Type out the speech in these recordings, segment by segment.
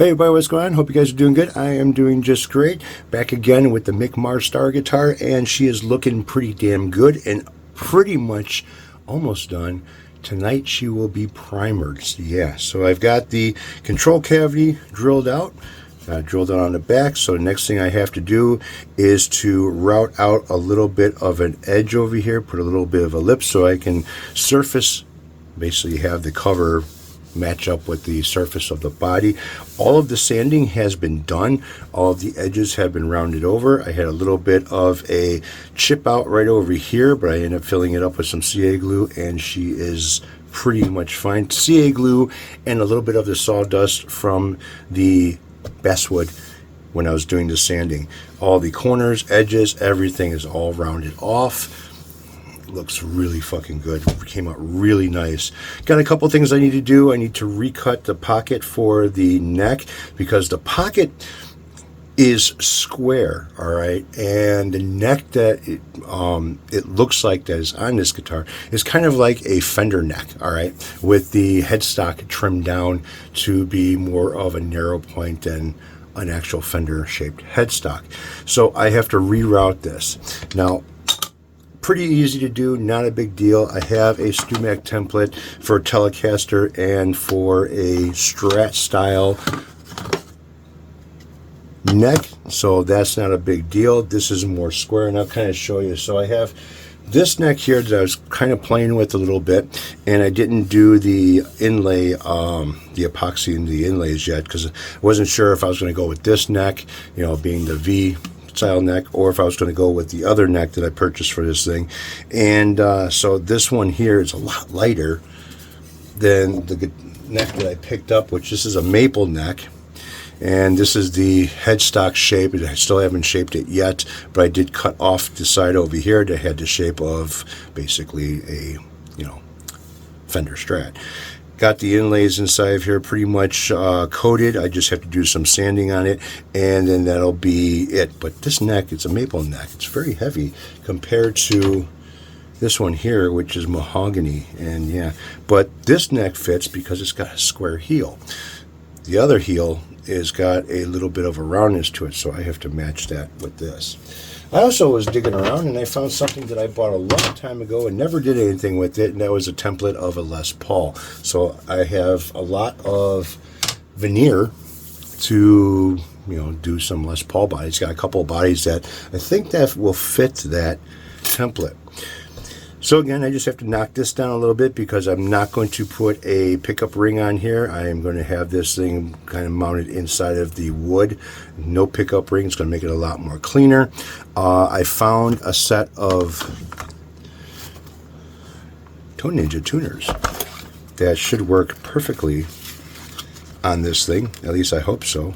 Hey everybody, what's going on? Hope you guys are doing good. I am doing just great. Back again with the Mick Star guitar, and she is looking pretty damn good and pretty much almost done. Tonight she will be primered. So I've got the control cavity drilled out. Drilled out on the back, so the next thing I have to do is to route out a little bit of an edge over here, put a little bit of a lip so I can surface, basically have the cover match up with the surface of the body. All of the sanding has been done. All of the edges have been rounded over. I had a little bit of a chip out right over here, but I ended up filling it up with some CA glue, and she is pretty much fine. CA glue and a little bit of the sawdust from the basswood when I was doing the sanding. All the corners, edges, everything is all rounded off. Looks really fucking good. Came out really nice. Got a couple things I need to do. I need to recut the pocket for the neck because the pocket is square, all right, and the neck that it looks like that is on this guitar is kind of like a Fender neck, all right, with the headstock trimmed down to be more of a narrow point than an actual Fender shaped headstock. So I have to reroute this. Now, pretty easy to do, not a big deal. I have a StewMac template for a Telecaster and for a Strat style neck, so that's not a big deal. This is more square, and I'll kind of show you. So I have this neck here that I was kind of playing with a little bit, and I didn't do the inlay, the epoxy in the inlays yet because I wasn't sure if I was going to go with this neck, you know, being the V style neck, or if I was going to go with the other neck that I purchased for this thing. And so this one here is a lot lighter than the neck that I picked up, which this is a maple neck, and this is the headstock shape. I still haven't shaped it yet, but I did cut off the side over here that had the shape of basically a, you know, Fender Strat. Got the inlays inside of here pretty much coated. I just have to do some sanding on it, and then that'll be it. But this neck, it's a maple neck. It's very heavy compared to this one here, which is mahogany. And yeah, but this neck fits because it's got a square heel. The other heel is got a little bit of a roundness to it, so I have to match that with this. I also was digging around and I found something that I bought a long time ago and never did anything with it, and that was a template of a Les Paul. So I have a lot of veneer to, you know, do some Les Paul bodies. Got a couple of bodies that I think that will fit that template. So again, I just have to knock this down a little bit because I'm not going to put a pickup ring on here. I am going to have this thing kind of mounted inside of the wood. No pickup ring. It's going to make it a lot more cleaner. I found a set of Tone Ninja tuners that should work perfectly on this thing. At least I hope so.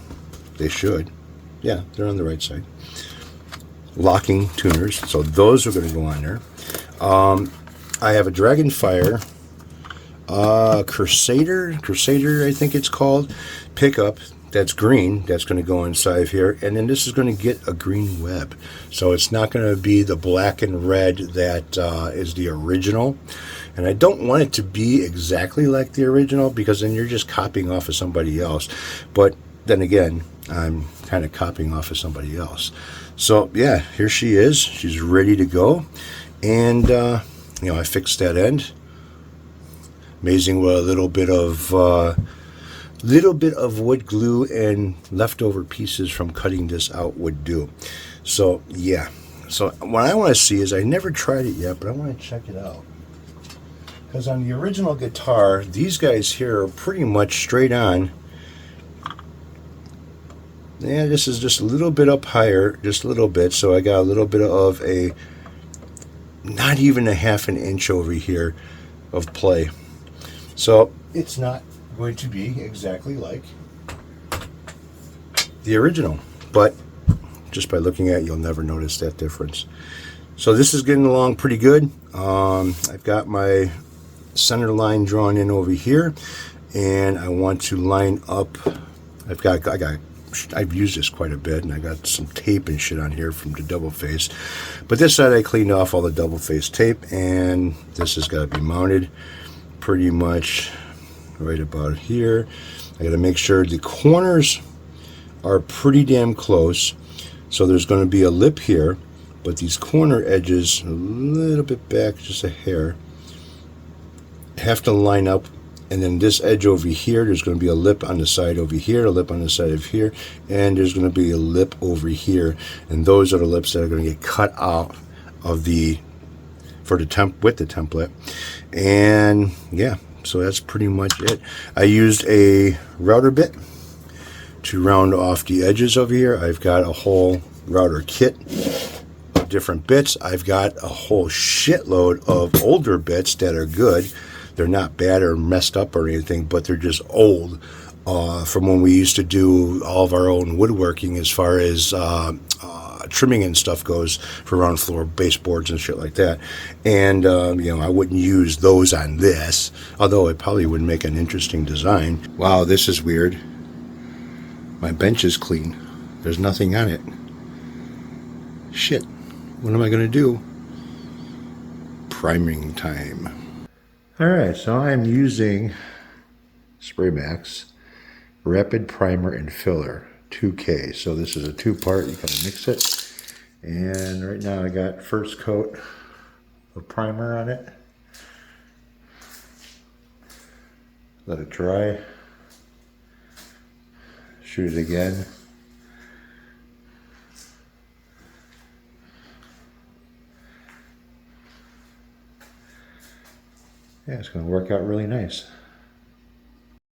They should. Yeah, they're on the right side. Locking tuners. So those are going to go on there. I have a Dragonfire Crusader I think it's called, pickup that's green, that's going to go inside of here, and then this is going to get a green web, so it's not going to be the black and red that is the original. And I don't want it to be exactly like the original because then you're just copying off of somebody else, but then again, I'm kind of copying off of somebody else. So yeah, here she is. She's ready to go. And you know, I fixed that end. Amazing what a little bit of wood glue and leftover pieces from cutting this out would do. So yeah. So what I want to see is, I never tried it yet, but I want to check it out. Because on the original guitar, these guys here are pretty much straight on. Yeah, this is just a little bit up higher, just a little bit. So I got a little bit of a, not even a half an inch over here of play. So it's not going to be exactly like the original, but just by looking at it, you'll never notice that difference. So this is getting along pretty good. I've got my center line drawn in over here, and I want to line up. I've used this quite a bit, and I got some tape and shit on here from the double face. But this side I cleaned off all the double face tape, and this has got to be mounted pretty much right about here. I got to make sure the corners are pretty damn close. So there's going to be a lip here, but these corner edges a little bit back, just a hair, have to line up. And then this edge over here, there's going to be a lip on the side over here, a lip on the side of here, and there's going to be a lip over here. And those are the lips that are going to get cut out of the with the template. And yeah, so that's pretty much it. I used a router bit to round off the edges over here. I've got a whole router kit of different bits. I've got a whole shitload of older bits that are good. They're not bad or messed up or anything, but they're just old from when we used to do all of our own woodworking as far as trimming and stuff goes for round floor baseboards and shit like that. And you know, I wouldn't use those on this, although it probably would make an interesting design. Wow, this is weird. My bench is clean. There's nothing on it. Shit. What am I going to do? Priming time. Alright, so I'm using Spray Max Rapid Primer and Filler 2K. So this is a two-part. You gotta mix it. And right now I got first coat of primer on it. Let it dry. Shoot it again. Yeah, it's going to work out really nice.